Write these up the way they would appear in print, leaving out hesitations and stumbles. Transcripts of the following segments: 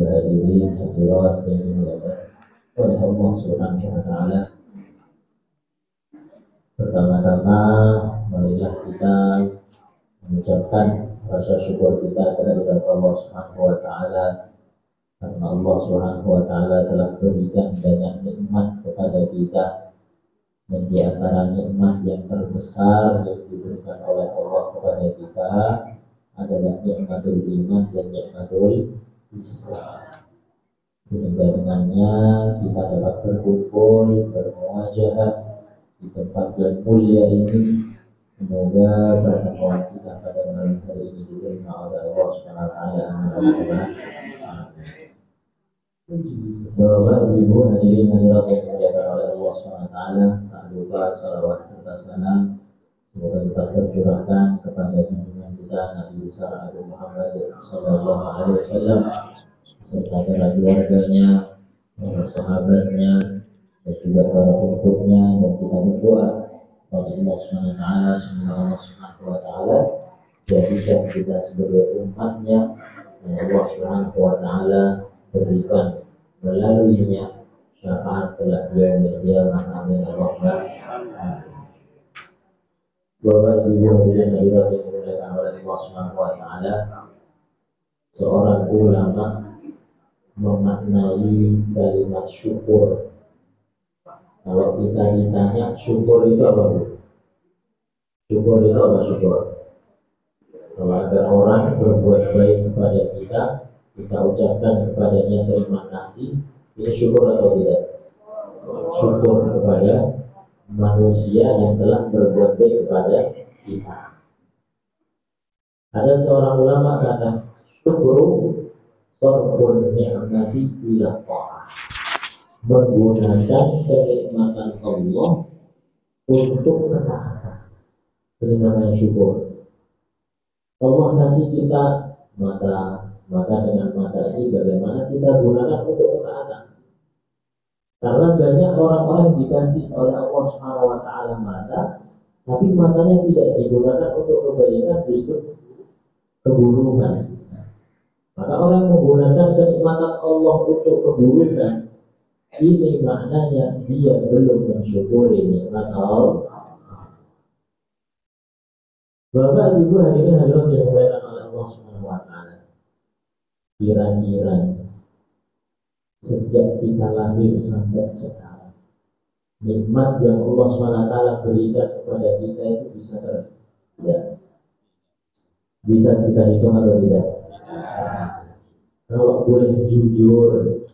hadirin hadirat yang dimuliakan oleh Allah Subhanahu wa taala. Pertama-tama marilah kita mengucapkan rasa syukur kita kepada Allah Subhanahu wa taala karena Allah Subhanahu wa taala telah berikan banyak nikmat kepada kita, dan di antara nikmat yang terbesar yang diberikan oleh Allah kepada kita adalah nikmatul iman dan nikmatul Islam, sehingga dengannya kita dapat berkumpul bermuajah di tempat yang mulia ini. Semoga pertemuan kita pada malam hari ini diterima oleh Allah Subhanahu wa taala. Bapak Ibu hadirin hadirat yang dimuliakan oleh Allah Subhanahu wa taala, tak lupa salawat serta salam semoga tetap tercurahkan kepada junjungan kita Nabi besar Abu Muhammad sallallahu alaihi wasallam serta para keluarganya, para sahabatnya, dan juga para pengikutnya, dan kita berdoa kepada Allah Subhanahu wa taala semoga Allah Subhanahu wa taala jadikan kita sebagai umatnya yang Allah Subhanahu wa taala berikan melaluinya syafaat kelak yang kiamat. Amin Allahumma. Bapak Ibu hadirin hadirat yang dimuliakan oleh Allah Subhanahu wa taala, seorang ulama memaknai kalimat syukur. Kalau kita ditanya syukur itu apa, Bu? Syukur itu apa syukur? Kalau ada orang berbuat baik kepada kita, kita ucapkan kepadanya terima kasih, ini syukur atau tidak? Syukur kepada manusia yang telah berbuat baik kepada kita. Ada seorang ulama kata, syukru sarfun ni'mati ila ta'ah, menggunakan kenikmatan Allah untuk ketaatan. Ini namanya syukur. Allah kasih kita mata, maka dengan mata ini bagaimana kita gunakan untuk ketaatan. Karena banyak orang-orang yang dikasih oleh Allah Subhanahu wa taala mata, tapi matanya tidak digunakan untuk kebaikan, justru keburukan. Maka orang yang menggunakan kenikmatan Allah untuk keburukan, ini maknanya dia belum mensyukuri nikmat Allah. Bapak Ibu hadirin hadirat yang dimuliakan oleh Allah Subhanahu wa taala, kira-kira sejak kita lahir sampai sekarang, nikmat yang Allah SWT berikan kepada kita itu bisa kita hitung atau tidak? Kalau boleh jujur,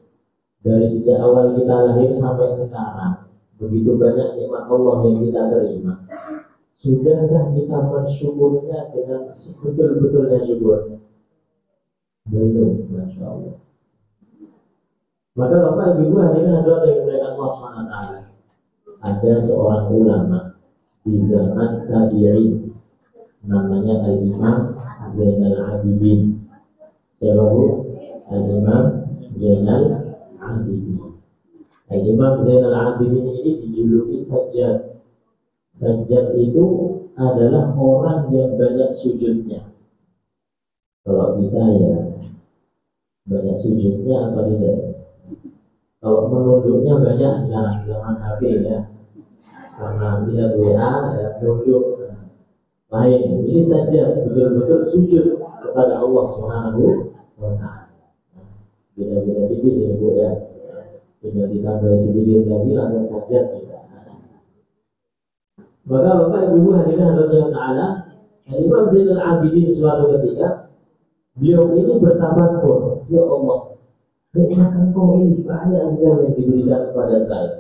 dari sejak awal kita lahir sampai sekarang, begitu banyak nikmat Allah yang kita terima, sudahkah kita mensyukurnya dengan sebetul-betulnya syukur? Belum, Masya Allah. Maka Bapak Ibu hadirin hadirat yang dimuliakan Allah SWT, ada seorang ulama di zaman tabi'in namanya Al-Imam Zainal Abidin. Siapa Bu? Al-Imam Zainal Abidin. Al-Imam Zainal Abidin ini dijuluki Sajjad. Sajjad itu adalah orang yang banyak sujudnya. Kalau kita ya banyak sujudnya apa tidak? Kalau menunduknya banyak sekarang zaman HP ya, sama lihat WA ya, nunduk lain. Ini saja betul-betul sujud kepada Allah Subhanahu wa taala. Beda-beda tipis ini Bu ya. Tinggal ditambah sedikit lagi langsung saja kita. Maka Bapak Ibu hadirin hadirat taala, Imam Zainal Abidin suatu ketika beliau ini bertafakur, ya Allah, nikmat Engkau ini banyak sekali yang diberikan kepada saya.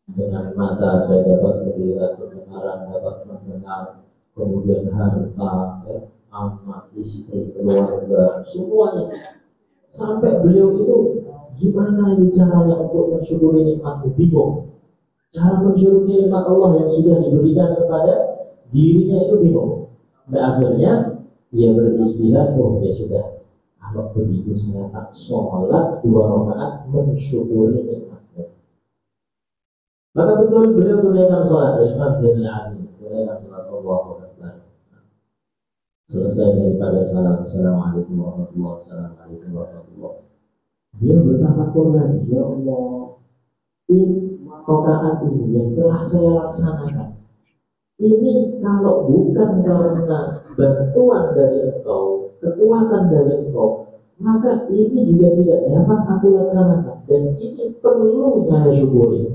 Dengan mata saya dapat melihat, pendengaran dapat mendengar, kemudian harta, anak, istri, keluarga, semuanya. Sampai beliau itu gimana ini caranya untuk mensyukuri nikmatmu, bingung. Cara mensyukuri nikmat Allah yang sudah diberikan kepada dirinya itu bingung. Dan akhirnya ia beristihad, oh ya sudah, kalau begitu saya tak sholat 2 rakaat mensyukuri nikmatnya. Maka betul beliau tunaikan sholat. Imam Zainal Abidin tunaikan sholat Allahu Akbar. Selesai daripada salam, assalamualaikum warahmatullahi wabarakatuh. Dia bertafakur lagi, ya Allah, ini rakaat ini yang telah saya laksanakan. Ini kalau bukan karena bantuan dari Engkau, kekuatan dari Engkau, maka ini juga tidak dapat aku laksanakan. Dan ini perlu saya syukuri.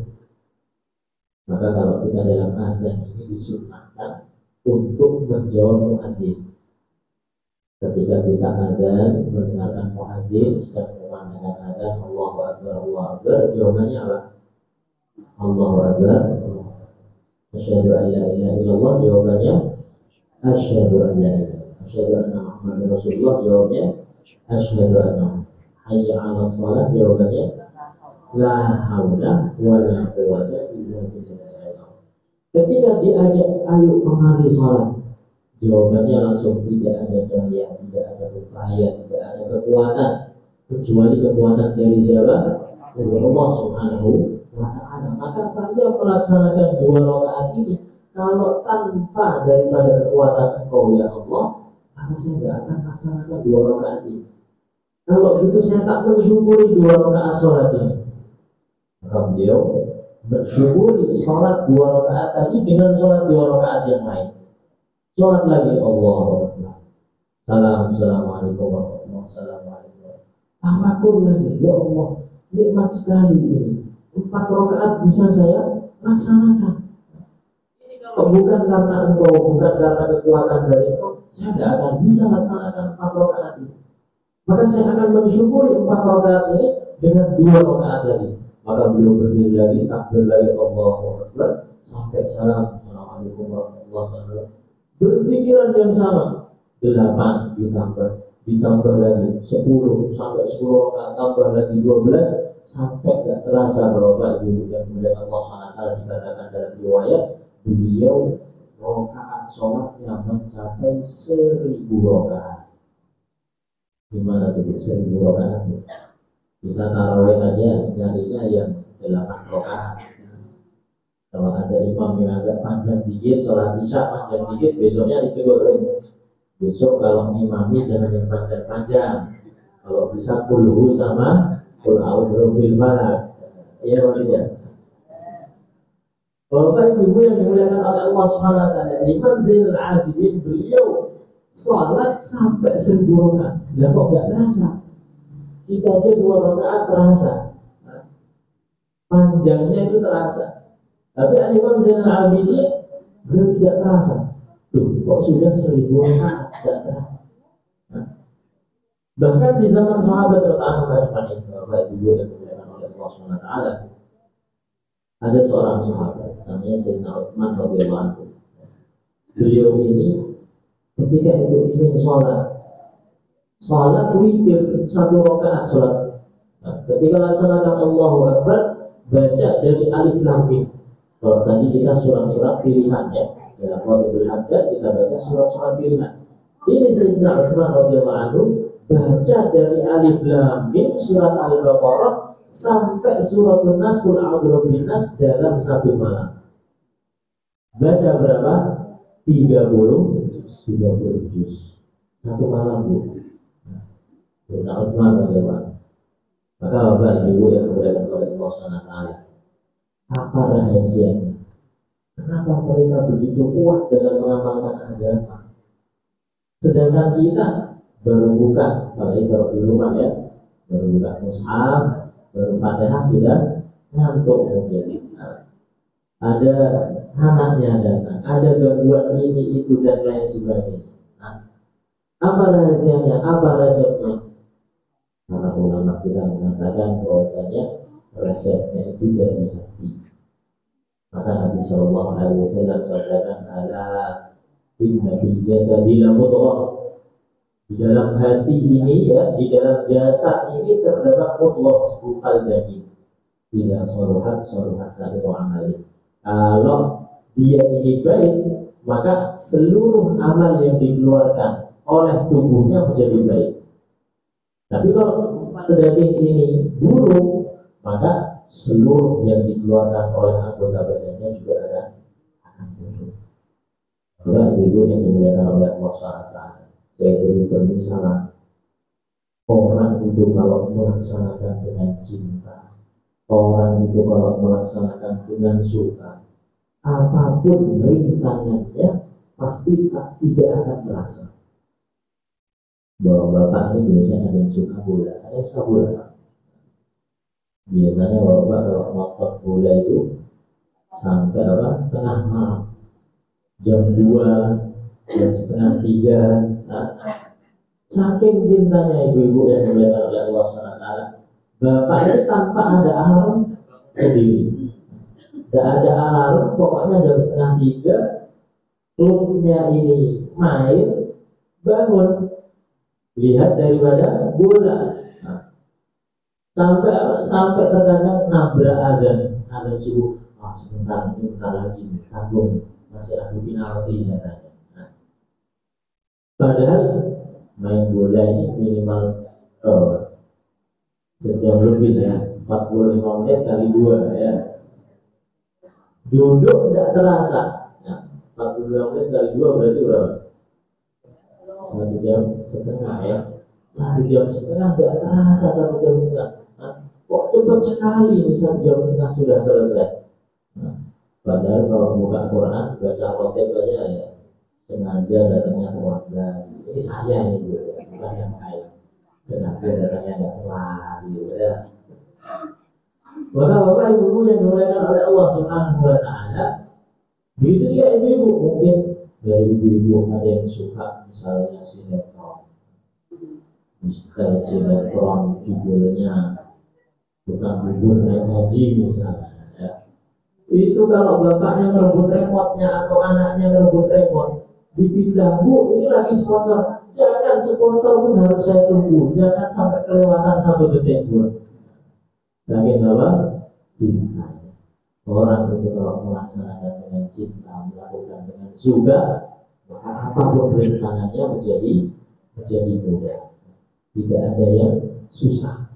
Maka kalau kita dalam adzan ini disunahkan untuk menjawab muadzin. Ketika kita adzan mendengarkan muadzin sedang mengumandangkan adzan, Allahu Akbar, Allahu Akbar, jawabannya apa? Allahu Akbar. Asyhadu an la ilaha illallah, jawabannya asyhadu an la ilaha. Asyhadu anna Muhammadar Rasulullah, jawabnya asyhadu anna. Hayya 'alas shalah, jawabannya la haula wala quwwata illa billah. Ketika diajak ayo kemari sholat, jawabannya langsung tidak ada daya, tidak ada upaya, tidak ada kekuatan kecuali kekuatan dari siapa? Dari Allah Subhanahu wa ta'ala. Maka saya melaksanakan 2 rakaat ini kalau tanpa daripada kekuatan Engkau ya Allah, maka saya tidak akan melaksanakan 2 rakaat ini. Kalau gitu saya tak mensyukuri 2 rakaat sholat ini. Maka beliau bersyukuri sholat 2 rakaat tadi dengan sholat 2 rakaat yang lain. Sholat lagi, Allahu Akbar, Assalamualaikum warahmatullahi wabarakatuh. Tafakur lagi, ya Allah, nikmat sekali ini. 4 rakaat bisa saya laksanakan. Ini kalau bukan karena Engkau, bukan karena kekuatan dari Engkau, saya tidak akan bisa laksanakan 4 rakaat ini. Maka saya akan mensyukuri 4 rakaat ini dengan 2 rakaat lagi. Maka beliau berdiri lagi, takbir lagi, Allahu Akbar, sampai Assalamualaikum warahmatullahi wabarakatuh. Berpikiran yang sama, 8 ditambah lagi 10, sampai 10 rakaat, tambah lagi 12, sampai tidak terasa bahwa Bapak Ibu yang mulia Allah SWT dikatakan dalam riwayat beliau rakaat sholatnya mencapai 1000 rakaat. Gimana tuh 1000 rakaat? Kita tarawih aja nyarinya yang 8 rakaat. Kalau ada imam yang agak panjang dikit, sholat isya panjang dikit, besoknya ditegur, besok kalau imami jangan yang panjang-panjang. Kalau bisa kulhu sama kul a'udzu bil falaq. Iya maksudnya. Bapak Ibu yang dimuliakan oleh Allah Subhanahu wa taala, Imam Zainul Abidin beliau sholat sampai 1000 rakaat. Lah kok enggak terasa? Kita aja 2 rakaat terasa. Panjangnya itu terasa. Tapi Imam Zainul Abidin beliau tidak terasa. Tuh, kok sudah 1000 rakaat tidak terasa. Bahkan di zaman sahabat radhiyallahu anhum, Bapak Ibu yang dimuliakan oleh Allah Subhanahu wa taala, ada seorang sahabat namanya Sayyidina Utsman radhiyallahu anhu. Beliau ini ketika itu ingin sholat witir 1 rakaat sholat. Nah, ketika laksanakan Allahu Akbar, baca dari alif lam mim. Kalau tadi kita surat-surat pilihan ya, dalam Qur'anul Hajjat kita baca surat-surat pilihan. Ini Sayyidina Utsman radhiyallahu anhu baca dari alif lam mim surat Al-Baqarah sampai surat An-Nas, Qul a'udzu binnas dalam 1 malam. Baca berapa? 30 juz. 1 malam, Bu. Sayyidina Utsman radhiyallahu anhu. Maka Bapak Ibu yang dimuliakan oleh Allah Subhanahu wa taala, apa rahasianya? Kenapa mereka begitu kuat dalam mengamalkan agama? Sedangkan kita baru buka, apalagi kalau di rumah ya, baru buka mushaf, baru Fatihah sudah ngantuk mungkin. Ada anaknya datang, ada gangguan ini itu dan lain sebagainya. Apa rahasianya? Apa resepnya? Para ulama kita mengatakan bahwasanya resepnya itu dari hati. Maka Nabi Shallallahu Alaihi Wasallam sabdakan, ala inna fil jasadi la mudghah. Di dalam hati ini ya, di dalam jasad ini terdapat mudghah, segumpal daging. Tidak saluhat salihu amali. Kalau dia ini baik, maka seluruh amal yang dikeluarkan oleh tubuhnya menjadi baik. Tapi kalau segumpal daging ini buruk, maka seluruh yang dikeluarkan oleh anggota badannya juga akan buruk. Bapak Ibu yang dimuliakan oleh Allah SWT, saya beri permisalan Orang itu kalau melaksanakan dengan cinta, orang itu kalau melaksanakan dengan suka, apapun rintangannya pasti tidak akan terasa. Bahwa bapak ini biasanya ada yang suka bola, ada yang suka bola. Biasanya bapak kalau nonton bola itu sampai tengah malam, jam 2, jam setengah 3. Nah, saking cintanya ibu-ibu yang dimuliakan oleh Allah SWT, bapak ini tanpa ada alarm sendiri. Tidak ada alarm, pokoknya jam setengah 3 klubnya ini main, bangun, lihat daripada bola. Nah, sampai terkadang nabrak azan subuh. Sebentar, ini bentar lagi tanggung, masih adu penalti katanya. Nah, padahal main bola ini minimal sejam lebih ya, 45 menit kali 2 ya. Duduk tidak terasa. Nah, 45 menit kali 2 berarti berapa? 1 jam setengah ya. 1 jam setengah tidak terasa 1 jam setengah. Nah, kok cepat sekali ini 1 jam setengah sudah selesai. Nah, padahal kalau buka Quran baca khotib aja ya sengaja datangnya terlambat. Ini saya ini bukan yang lain. Sengaja datangnya nggak telat gitu ya. Maka bapak ibu yang dimuliakan oleh Allah Subhanahu Wa Taala, begitu juga ibu-ibu, mungkin dari ibu-ibu ada yang suka misalnya sinetron, misalnya sinetron judulnya bukan bubur naik haji misalnya. Itu kalau bapaknya ngerebut remote-nya atau anaknya ngerebut remote, dipindah, bu ini lagi sponsor, jangan sponsor pun harus saya tunggu, jangan sampai kelewatan 1 detik pun. Saking apa? Cinta. Orang itu kalau melaksanakan dengan cinta, melakukan dengan suka, maka apapun rintangannya menjadi mudah. Tidak ada yang susah.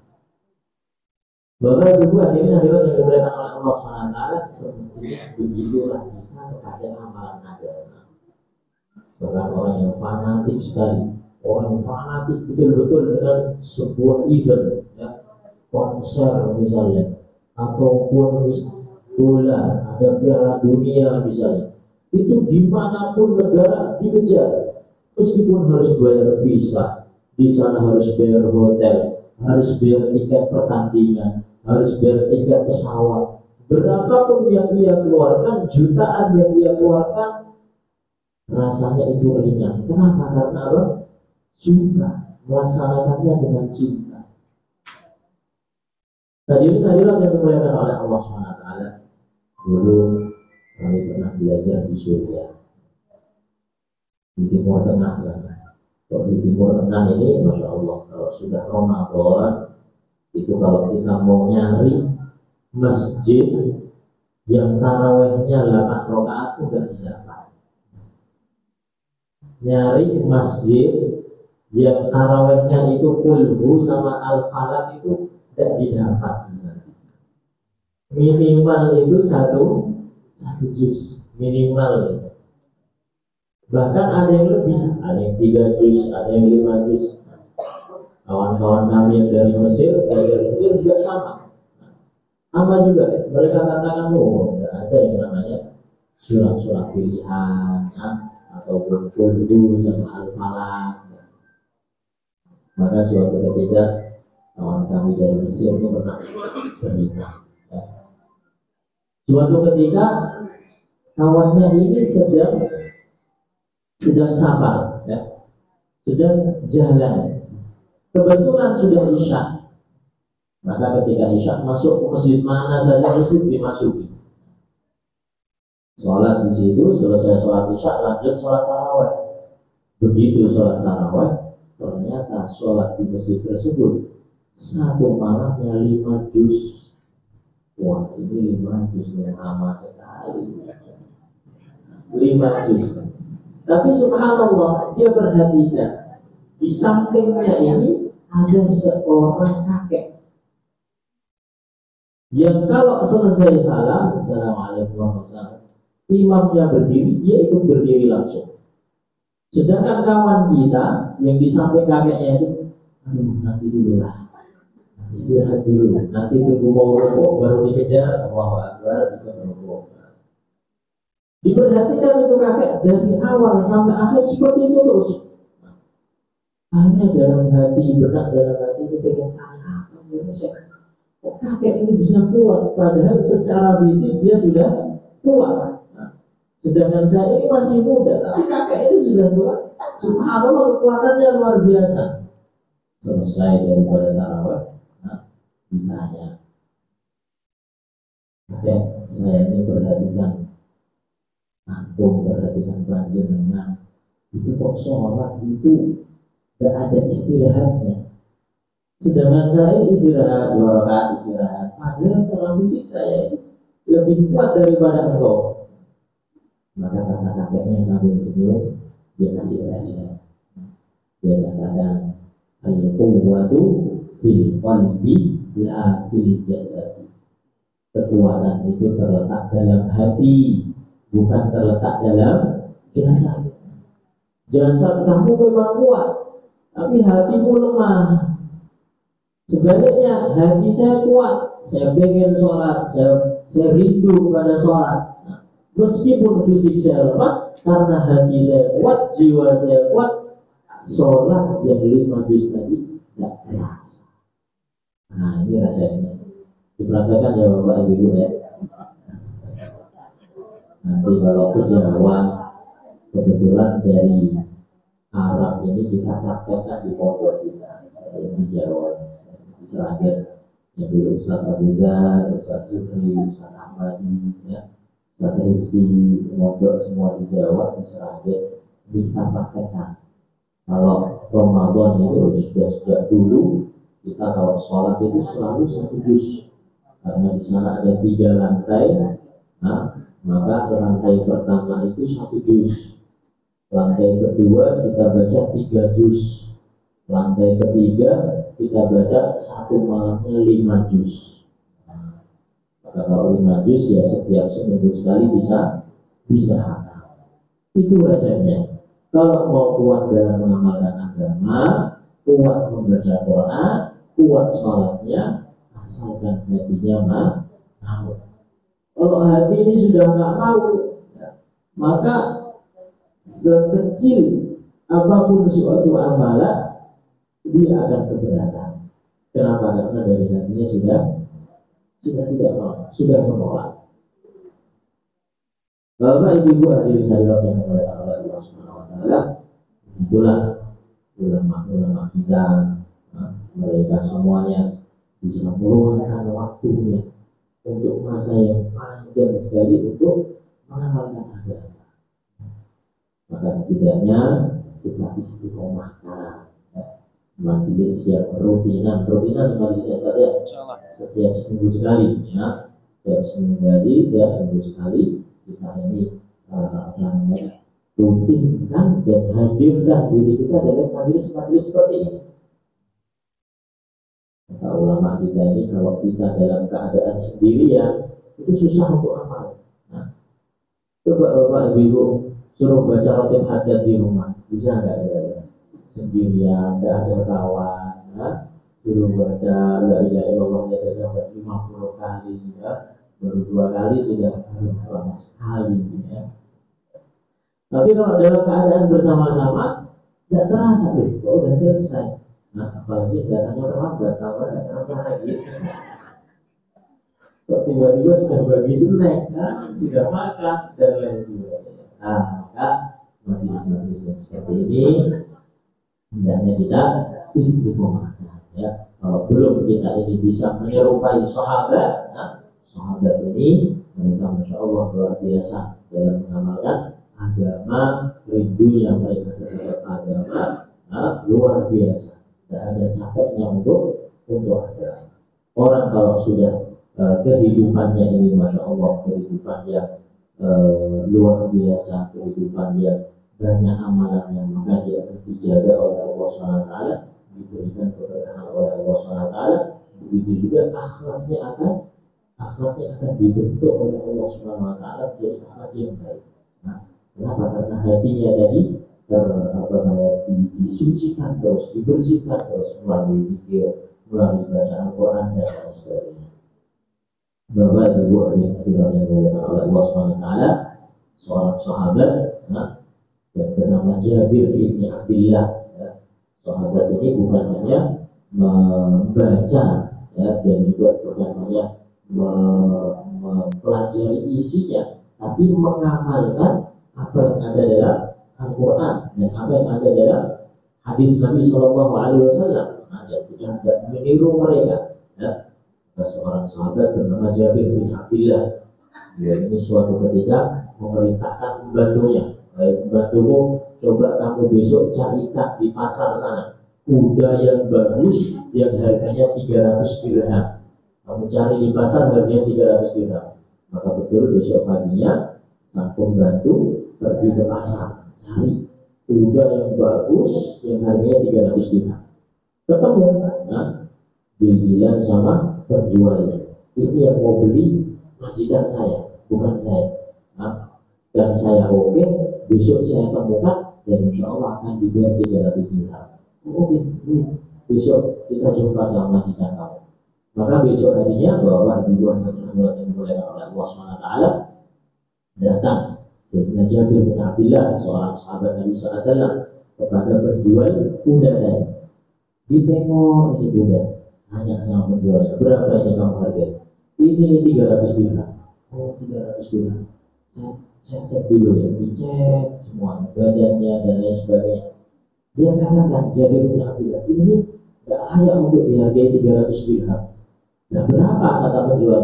Bapak Ibu hadirin hadirat yang dimuliakan oleh Allah SWT, semestinya begitulah kita kepada amalan agama. Bahkan orang yang fanatik sekali, orang yang fanatik betul-betul dengan sebuah event, ya, konser misalnya, ataupun bola, ada piala dunia misalnya, itu dimanapun negara dikejar, meskipun harus bayar visa, di sana harus bayar hotel, harus bayar tiket pertandingan, harus bayar tiket pesawat, berapapun yang ia keluarkan, jutaan yang ia keluarkan, rasanya itu ringan. Kenapa? Karena apa? Suka, melaksanakannya dengan cinta. Hadirin yang dimuliakan oleh Allah SWT, dulu kami pernah belajar di Suriah, di Timur Tengah sana. Kalau di Timur Tengah ini, Masya Allah, kalau sudah Ramadan, itu kalau kita mau nyari masjid yang tarawehnya 8 rakaat itu gak didapat. Nyari masjid yang tarawehnya itu kulhu sama al-falak itu tidak didapat. Minimal itu satu juz minimal. Bahkan ada yang lebih, ada yang 3 juz, ada yang 5 juz. Kawan-kawan kami yang dari Mesir, juga sama juga. Mereka katakan, tidak ada yang namanya surat-surat pilihan, ya, ataupun kulhu sama al-falak. Maka suatu ketika kawan kami dari Mesir ini pernah cerita, ya. Suatu ketika kawannya ini sedang safar, ya, sedang jalan. Kebetulan sudah isya. Maka ketika isya masuk ke masjid mana saja masjid dimasuki. Sholat di situ, selesai sholat isya lanjut sholat tarawih. Begitu sholat tarawih, ternyata sholat di masjid tersebut satu malamnya 5 juz. Wah, ini 5 juz yang lama sekali. 5 juz. Tapi subhanallah, dia perhatikan di sampingnya ini ada seorang kakek yang kalau selesai salam, assalamualaikum warahmatullahi wabarakatuh, imamnya berdiri, dia ikut berdiri langsung. Sedangkan kawan kita yang di samping kakeknya itu nanti dulu lah, istirahat dulu, nanti tunggu mau rukuk baru dikejar, Allahu Akbar, ikut rukuk. Diperhatikan itu kakek dari awal sampai akhir seperti itu terus. Akhirnya dalam hati, benak dalam hati ini pengen tanya apa ini kok kakek ini bisa kuat, padahal secara fisik dia sudah tua. Sedangkan saya ini masih muda, tapi kakek ini sudah tua. Subhanallah, kekuatannya luar biasa. Selesai daripada tarawih, ditanya, kakek saya ini perhatikan, antum perhatikan panjenengan, itu kok sholat itu gak ada istirahatnya. Sedangkan saya istirahat 2 rakaat istirahat, padahal secara fisik saya lebih kuat daripada engkau. Maka kata kakeknya sambil senyum, dia kasih resep. Dia katakan, al-quwwatu fil qalbi la fil jasad. Kekuatan itu terletak dalam hati, bukan terletak dalam jasad. Jasad kamu memang kuat, tapi hatimu lemah. Sebaliknya, hati saya kuat, saya pengen sholat, saya rindu pada sholat. Meskipun fisik saya lemah, karena hati saya kuat, jiwa saya kuat, sholat yang 5 juz tadi tidak terasa. Nah, ini rasanya. Diperhatikan ya Bapak Ibu ya. Nanti kalau ke Jawa, kebetulan dari Arab ini kita praktekkan di pondok kita yang di Jawa, di Seragen. Yang dulu Ustaz Abu Dhar, Ustaz Zuhri, Ustaz Ahmadi, ya, Ustaz Rizki, pondok semua di Jawa, di Seragen. Ini kita praktekkan. Kalau Ramadan itu sudah sejak dulu kita kalau sholat itu selalu 1 juz. Karena di sana ada 3 lantai, maka lantai pertama itu 1 juz, lantai kedua kita baca 3 juz, lantai ketiga kita baca satu malamnya 5 juz. Maka kalau 5 juz ya setiap seminggu sekali bisa hatam. Itu resepnya. Kalau mau kuat dalam mengamalkan agama, kuat membaca Quran, kuat sholatnya, asalkan hatinya mau. Kalau hati ini sudah nggak mau, maka sekecil apapun suatu amalan dia akan keberatan. Kenapa? Karena dari hatinya sudah tidak mau, sudah menolak. Bapak Ibu hadirin hadirat yang oleh Allah Subhanahu wa taala, itulah ulama kita, mereka semuanya bisa meluangkan waktunya untuk masa yang panjang sekali untuk mengamalkan agama. Maka setidaknya kita istiqomahkan majelis yang rutinan majelis saja setiap seminggu sekali, ya, setiap seminggu sekali kita ini rutinkan dan hadirkan diri kita dalam majelis seperti ini. Kata ulama kita ini, kalau kita dalam keadaan sendirian itu susah untuk amal. Nah, coba Bapak Ibu suruh baca rotib hajat di rumah, bisa nggak ya? Sendirian, nggak ada kawan, suruh baca la ilaha illallah ya sampai 50 kali, ya. Baru 2 kali sudah lama sekali, ya. Tapi kalau dalam keadaan bersama-sama tidak terasa deh, kok udah selesai. Nah, apalagi datangnya terlambat, tambah nggak terasa lagi. Kok tiba-tiba sudah bagi snack, sudah makan dan lain sebagainya. Nah, maka majelis-majelis yang seperti ini hendaknya kita istiqomahkan, ya. Kalau belum kita ini bisa menyerupai sahabat, sahabat ini mereka masya Allah luar biasa dalam mengamalkan agama, rindunya mereka terhadap agama, luar biasa. Tidak ada capeknya untuk agama. Orang kalau sudah kehidupannya ini masya Allah kehidupan yang luar biasa, kehidupan yang banyak amalannya, maka dia akan dijaga oleh Allah SWT, diberikan keberkahan oleh Allah SWT. Begitu juga akhlaknya akan dibentuk oleh Allah SWT menjadi akhlak yang baik. Nah, kenapa? Karena hatinya tadi disucikan terus, dibersihkan terus melalui zikir, melalui bacaan Quran dan lain sebagainya. Bapak Ibu yang dimuliakan oleh Allah SWT, seorang sahabat yang bernama Jabir bin Abdullah. Sahabat ini bukan hanya membaca dan juga bukan hanya mempelajari isinya, tapi mengamalkan apa yang ada dalam Al-Quran dan apa yang ada dalam hadis Nabi Shallallahu Alaihi Wasallam. Kita tidak meniru mereka. Seorang sahabat bernama Jabir bin Abdullah. Dia ini suatu ketika memerintahkan pembantunya, baik pembantumu, coba kamu besok carikan di pasar sana kuda yang bagus yang harganya 300 dirham. Kamu cari di pasar harganya 300 dirham. Maka betul besok paginya sang pembantu pergi ke pasar cari kuda yang bagus yang harganya 300 dirham. Ketemu, dibilang sama penjualnya, ini yang mau beli majikan saya, bukan saya. Dan saya oke, besok saya temukan dan insya Allah akan dibayar 300 dirham. Oke, besok kita jumpa sama majikan kamu. Maka besok harinya bahwa ibu yang dimuliakan oleh Allah SWT datang Sayyidina Jabir bin Abdullah, seorang sahabat Nabi SAW, kepada penjual kuda tadi. Ditengok ini kuda, tanya sama penjualnya, berapa ini kamu hargai? Ini 300 dirham. Oh, 300 dirham. Saya cek dulu ya, dicek semua badannya dan lain sebagainya. Dia katakan, Jabir bin Abdullah, ini gak layak untuk dihargai 300 dirham. Nah, berapa kata penjual?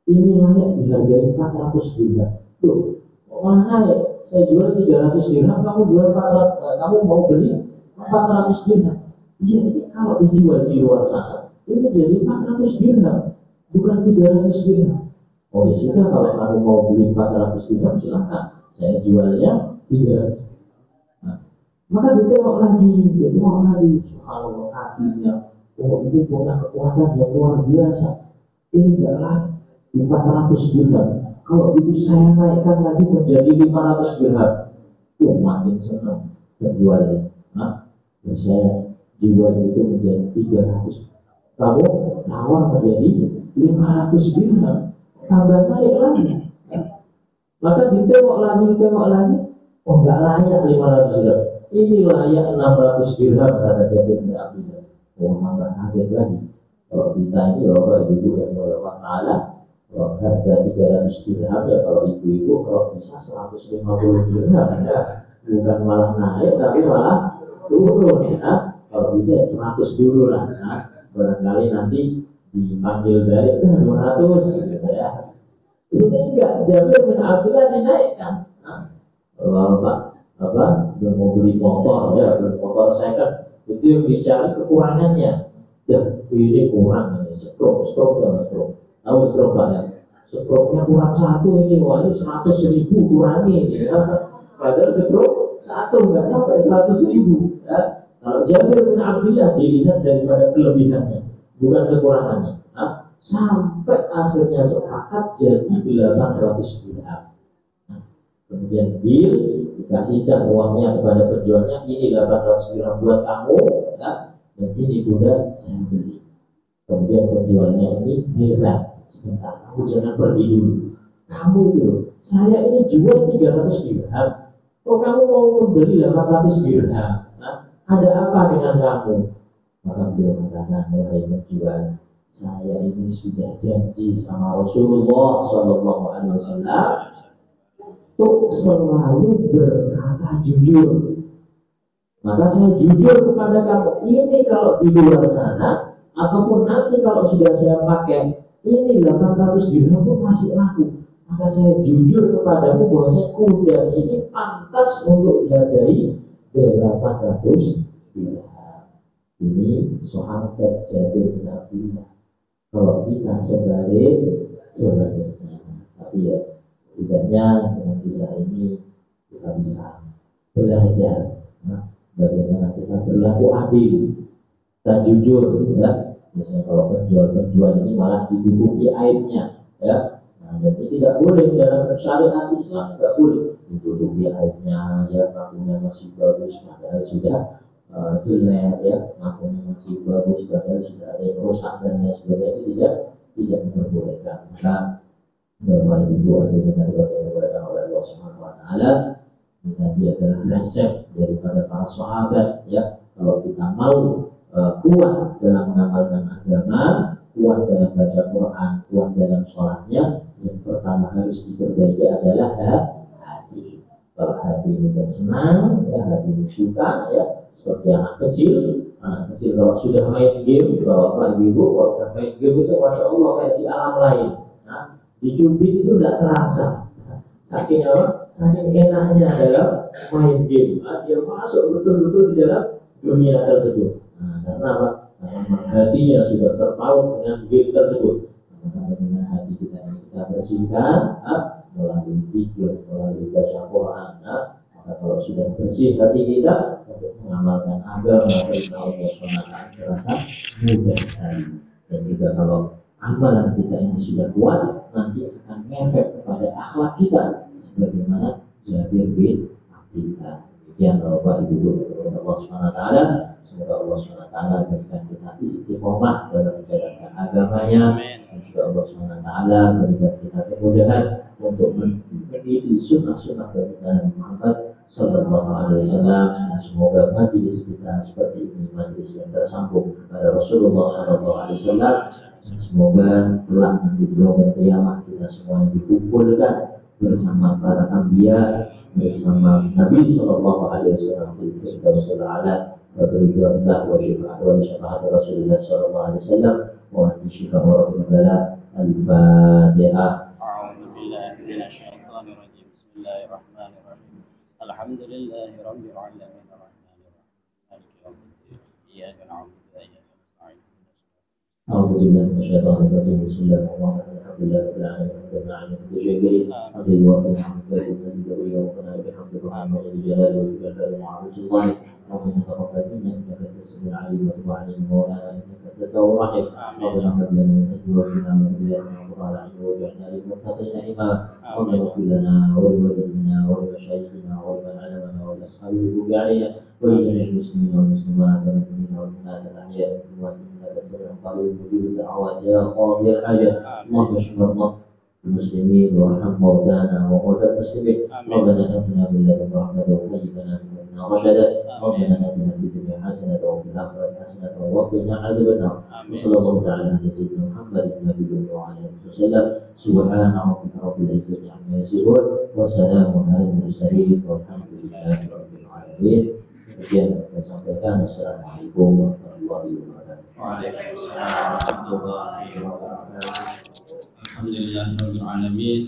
Ini layak dihargai 400 dirham. Loh, malah naik. Saya jual 300 dirham, kamu jual 400, kamu mau beli 400 dirham. Iya, ini kalau dijual di luar sana, ini jadi 400 dirham, bukan 300 dirham. Oh ya sudah, kalau kamu mau beli 400 dirham silakan, saya jualnya 300. Maka ditengok lagi, subhanallah, kakinya, oh ini punya kekuatan yang luar biasa. Ini enggak lagi 400 dirham. Kalau itu saya naikkan lagi menjadi 500 dirham. Oh, makin senang penjualnya. Saya jual itu menjadi 300. Kamu tawar menjadi 500 dirham. Tambah naik lagi. Maka ditengok lagi. Oh, enggak layak 500 dirham. Ini layak 600 dirham, kata Jabir bin Abdullah. Oh, tambah kaget lagi. Kalau kita ini Bapak Ibu yang melewat Allah, harga 300 dirham ya, kalau ibu-ibu kalau bisa 150 dirham ya. Bukan malah naik tapi malah turun ya. Kalau bisa 100 dulu lah. Barangkali nanti dipanggil dari 200 gitu ya. Ini enggak, Jabir bin Abdullah dinaikkan. Kalau mau beli motor ya, beli motor second, itu yang dicari kekurangannya. Ya, ini kurang ini, stroke ya, tahu stroke Pak ya? Stroke-nya kurang satu ini, wah ini 100.000 kurangi ya. Padahal stroke satu nggak sampai 100.000 ya. Kalau Jabir bin Abdullah dilihat daripada kelebihannya, bukan kekurangannya. Sampai akhirnya sepakat jadi 800 dirham. Kemudian deal, dikasihkan uangnya kepada penjualnya, ini 800 dirham buat kamu ya, dan ini kuda saya beli. Kemudian penjualnya ini heran, sebentar, kamu jangan pergi dulu. Kamu itu, saya ini jual 300 dirham, kok kamu mau membeli 800 dirham? Ada apa dengan kamu? Maka beliau mengatakan, wahai penjual, saya ini sudah janji sama Rasulullah Shallallahu Alaihi Wasallam untuk selalu berkata jujur. Maka saya jujur kepada kamu. Ini kalau di luar sana, ataupun nanti kalau sudah saya pakai, ini 800 dirham pun masih laku. Maka saya jujur kepadamu bahwa saya kuda ini pantas untuk dihargai 800 dirham. Ini sahabat Jabir bin Abdullah. Kalau kita sebaliknya, tapi ya setidaknya dengan kisah ini kita bisa belajar bagaimana kita berlaku adil, kita jujur ya. Biasanya kalau penjual ini malah ditutupi aibnya ya. Nah, dan ini tidak boleh dalam syariat Islam, tidak boleh ditutupi aibnya, ya ngakunya masih bagus padahal sudah jelek, ya ngakunya masih bagus padahal sudah ada yang rusak dan lain sebagainya, tidak diperbolehkan. Maka Bapak Ibu ada yang diperbolehkan oleh Allah Subhanahu Wa Taala. Tadi adalah resep daripada para sahabat, ya kalau kita mau kuat dalam mengamalkan agama, kuat dalam baca Quran, kuat dalam sholatnya, yang pertama harus diperbaiki adalah hati. Kalau hati kita senang, ya hati suka, ya seperti anak kecil kalau sudah main game, bapak ibu kalau sudah main game itu masya Allah kayak di alam lain. Nah, dicubit itu tidak terasa. Saking apa? Saking enaknya dalam main game. Nah, dia masuk betul-betul di dalam dunia tersebut. Nah, karena apa? Karena hatinya sudah terpaut dengan game tersebut. Maka dengan hati kita ini kita bersihkan melalui zikir, melalui baca Quran. Maka kalau sudah bersih hati kita untuk mengamalkan agama perintah Allah SWT terasa mudah sekali. Dan juga kalau amalan kita ini sudah kuat, nanti akan ngefek kepada akhlak kita sebagaimana Jabir bin Abdillah. Demikian Bapak Ibu Allah SWT. Semoga Allah SWT berikan kita istiqomah dalam menjalankan agamanya, dan juga Allah SWT berikan kita kemudahan untuk mengikuti sunnah-sunnah dari Nabi Muhammad Sallallahu Alaihi Wasallam. Semoga majelis kita seperti ini majelis yang tersambung kepada Rasulullah Sallallahu Alaihi Wasallam. Semoga kelak nanti di yaumul qiyamah kita semuanya dikumpulkan bersama para anbiya, bersama Nabi Sallallahu Alaihi Wasallam di Firdausil A'la, beridullah wa syafaat Rasulullah Sallallahu Alaihi Wasallam wa antisyifa wa rahmatullah. Al-Fatihah. الحمد لله رب العالمين الرحمن الرحيم مالك يوم الدين إياك نعبد وإياك نستعين أعوذ بالله من الشيطان الرجيم بسم الله الرحمن الرحيم الحمد لله رب العالمين حمدا على متشكرين حمد يوافي حمدك المزيد ويوفنا بحمدك محمد الجلال والجلال وعروش الله ربنا تقبل منا إنك أنت السميع العليم وتب علينا مولانا إنك أنت التواب الرحيم ربنا هب لنا من أزواجنا وذرياتنا قرة أعين واجعلنا للمتقين إماما ربنا اغفر لنا ولوالدينا ولمشايخنا ولمن علمنا ولأصحاب الحقوق علينا ولجميع المسلمين والمسلمات والمؤمنين والمؤمنات الأحياء منهم إنك سميع قريب مجيب الدعوات يا قاضي الحاجة اللهم اشف مرضى المسلمين وارحم موتانا وموتى المسلمين ربنا آتنا من لدنك رحمة وهيئ لنا من أمرنا رشدا ربنا آتنا في الدنيا حسنة وفي الآخرة حسنة وقنا عذاب النار وصلى الله تعالى على سيدنا محمد النبي وعلى آله وسلم سبحان ربك رب العزة عما يصفون وسلام على المرسلين والحمد لله رب العالمين. Kemudian saya sampaikan Assalamualaikum warahmatullahi wabarakatuh. Waalaikumsalam warahmatullahi wabarakatuh. Alhamdulillahirabbil alamin.